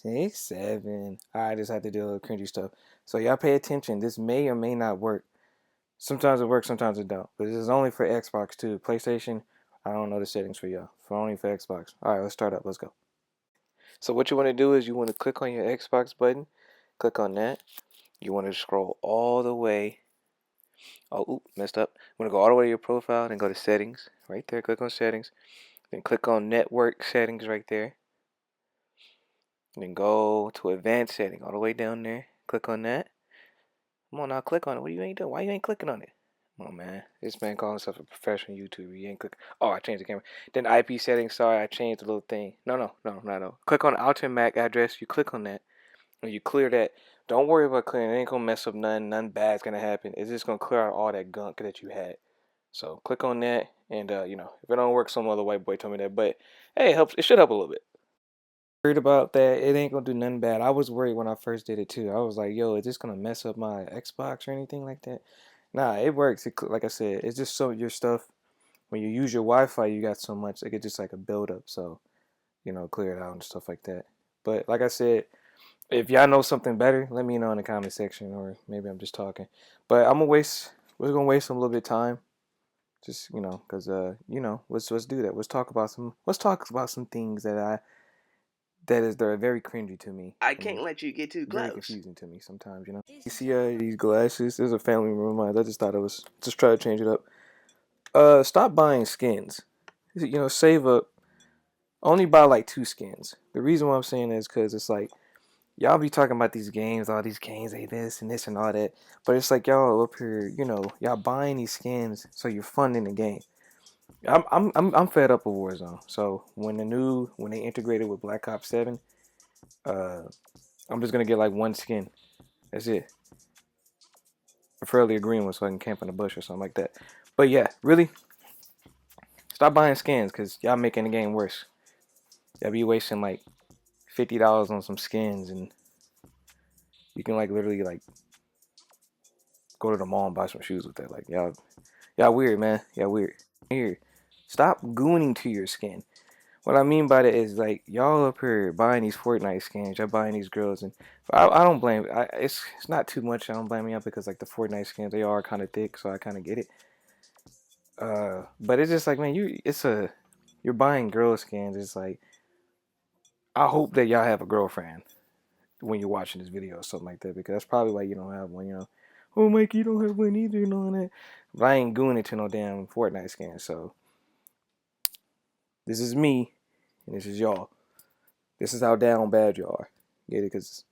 6, 7. I just had to do a little cringy stuff. So y'all pay attention. This may or may not work. Sometimes it works, sometimes it don't. But this is only for Xbox too. PlayStation, I don't know the settings for y'all. For only for Xbox. All right, let's start up. Let's go. So what you want to do is you want to click on your Xbox button. Click on that. You want to scroll all the way. Oh, oop, messed up. You want to go all the way to your profile and go to settings. Right there, click on settings. Then click on network settings right there. And then go to advanced setting all the way down there. Click on that. Come on now, click on it. What you ain't doing? Why you ain't clicking on it? Come on, man. This man calling himself a professional YouTuber. You ain't click. Oh, I changed the camera. Then IP settings. Sorry, I changed the little thing. No. Click on Alter MAC address. You click on that. And you clear that. Don't worry about clearing. It ain't gonna mess up none. Nothing bad's gonna happen. It's just gonna clear out all that gunk that you had. So click on that. And if it don't work, some other white boy told me that. But hey, it helps. It should help a little bit. Worried about that. It ain't gonna do nothing bad. I was worried when I first did it too. I was like, yo, is this gonna mess up my Xbox or anything like that? Nah, it works. Like I said, it's just so your stuff, when you use your Wi-Fi, you got so much, like it's just like a buildup. So, clear it out and stuff like that. But like I said, if y'all know something better, let me know in the comment section, or maybe I'm just talking. But we're gonna waste some little bit of time. Just, cause let's do that. Let's talk about some things they're very cringy to me. I can't let you get too Very close. confusing to me sometimes, You see these glasses? There's a family member of mine. I just thought it was just try to change it up. Stop buying skins. Save up. Only buy like 2 skins. The reason why I'm saying that is because it's like y'all be talking about these games, all these games, hey this and all that, but it's like y'all up here, y'all buying these skins so you're funding the game. I'm fed up with Warzone. So when they integrated with Black Ops 7, uh, I'm just gonna get like 1 skin. That's it. Preferably a green one so I can camp in a bush or something like that. But yeah, really, stop buying skins because y'all making the game worse. Y'all be wasting like $50 on some skins, and you can like literally like go to the mall and buy some shoes with that. Like y'all weird, man. Y'all weird. Here, stop gooning to your skin. What I mean by that is like y'all up here buying these Fortnite skins, y'all buying these girls, and I don't blame. It's not too much. I don't blame y'all because like the Fortnite skins, they are kind of thick, so I kind of get it. But it's just like, man, you're buying girl skins. It's like, I hope that y'all have a girlfriend when you're watching this video or something like that, because that's probably why you don't have one. Oh, Mike, you don't have one either, and all that. But I ain't going into no damn Fortnite skin. So this is me, and this is y'all. This is how down bad you are. Get it? Because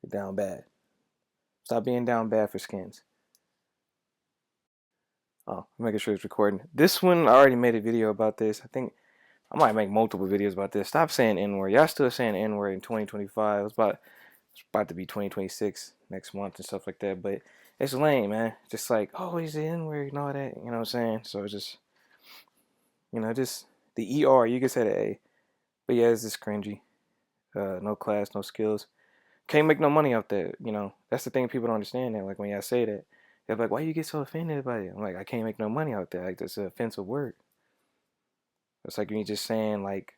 you're down bad. Stop being down bad for skins. Oh, I'm making sure it's recording. This one, I already made a video about this. I think I might make multiple videos about this. Stop saying N-word. Y'all still saying N-word in 2025. It's about to be 2026 next month and stuff like that. But it's lame, man. Just like, oh, he's the N-word and all that. You know what I'm saying? So it's just, just the ER. You can say the A. But yeah, it's just cringy. No class, no skills. Can't make no money off that. That's the thing people don't understand. That like when y'all say that, they're like, why you get so offended by it? I'm like, I can't make no money out there. Like that's an offensive word. It's like me just saying like,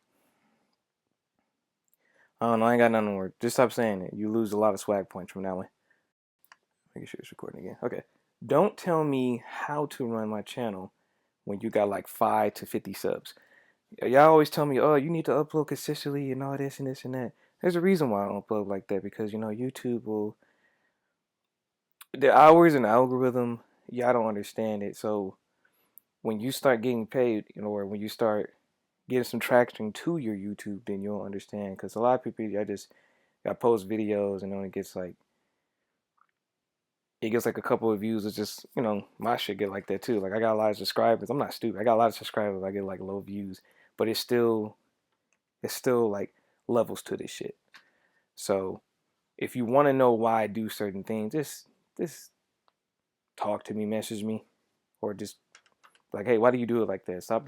I don't know, I ain't got nothing to work. Just stop saying it. You lose a lot of swag points from that one. Making sure it's recording again. Okay. Don't tell me how to run my channel when you got like 5 to 50 subs. Y'all always tell me, oh, you need to upload consistently and all this and this and that. There's a reason why I don't upload like that, because YouTube will, the hours and the algorithm, y'all don't understand it. So when you start getting paid, or when you start getting some traction to your YouTube, then you'll understand. Because a lot of people, I post videos and only it gets like a couple of views. It's just, my shit get like that too. Like I got a lot of subscribers. I'm not stupid. I got a lot of subscribers. I get like low views, but it's still like levels to this shit. So if you want to know why I do certain things, just talk to me, message me, or just like, hey, why do you do it like that? Stop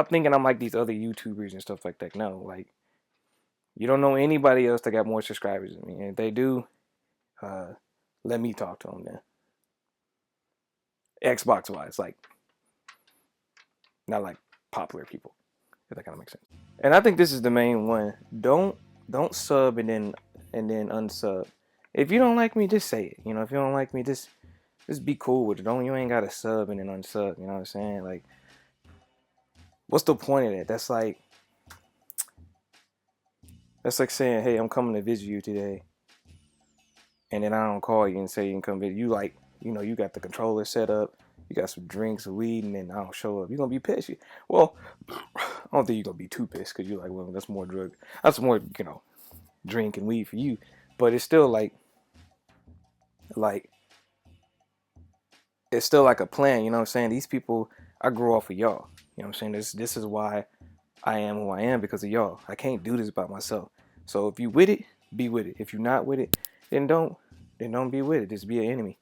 thinking I'm like these other YouTubers and stuff like that. No, like you don't know anybody else that got more subscribers than me. And if they do, uh, let me talk to them then. Xbox wise, like not like popular people, if that kind of makes sense. And I think this is the main one. Don't Don't sub and then unsub. If you don't like me, just say it. You know, if you don't like me, just be cool with it. Don't You ain't gotta sub and then unsub. You know what I'm saying? Like, what's the point of that? That's like saying, hey, I'm coming to visit you today, and then I don't call you and say you can come visit. You like, you know, you got the controller set up, you got some drinks, some weed, and then I don't show up. You're gonna be pissed. Well, I don't think you're gonna be too pissed because you're like, well, that's more drug, that's more, you know, drink and weed for you. But it's still like it's still like a plan. You know what I'm saying? These people, I grew off of y'all. You know what I'm saying? This is why I am who I am, because of y'all. I can't do this by myself. So if you with it, be with it. If you're not with it, then don't be with it. Just be an enemy.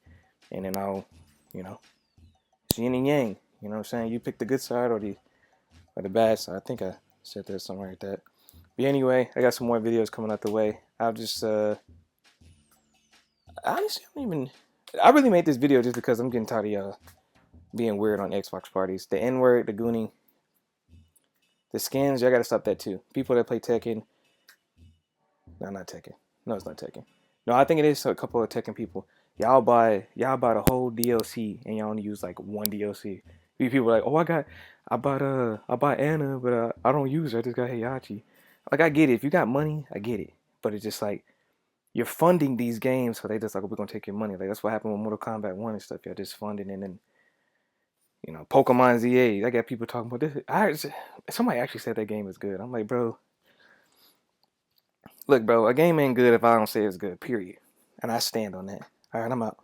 And then I'll, you know, it's yin and yang. You know what I'm saying? You pick the good side or the bad side. I think I said that something like that. But anyway, I got some more videos coming out the way. I'll just honestly, I really made this video just because I'm getting tired of y'all being weird on Xbox parties. The N word, the gooning, the skins, y'all gotta stop that too. People that play Tekken, no, not Tekken. No, it's not Tekken. No, I think it is a couple of Tekken people. Y'all buy the whole DLC and y'all only use like one DLC. People are like, oh, I bought Anna, but I don't use her. I just got Heihachi. Like, I get it. If you got money, I get it. But it's just like you're funding these games, so they just like, we're gonna take your money. Like, that's what happened with Mortal Kombat 1 and stuff. Y'all just funding, and then, you know, Pokemon ZA. I got people talking about this. Somebody actually said that game is good. I'm like, bro, look, bro, a game ain't good if I don't say it's good. Period. And I stand on that. All right, I'm out.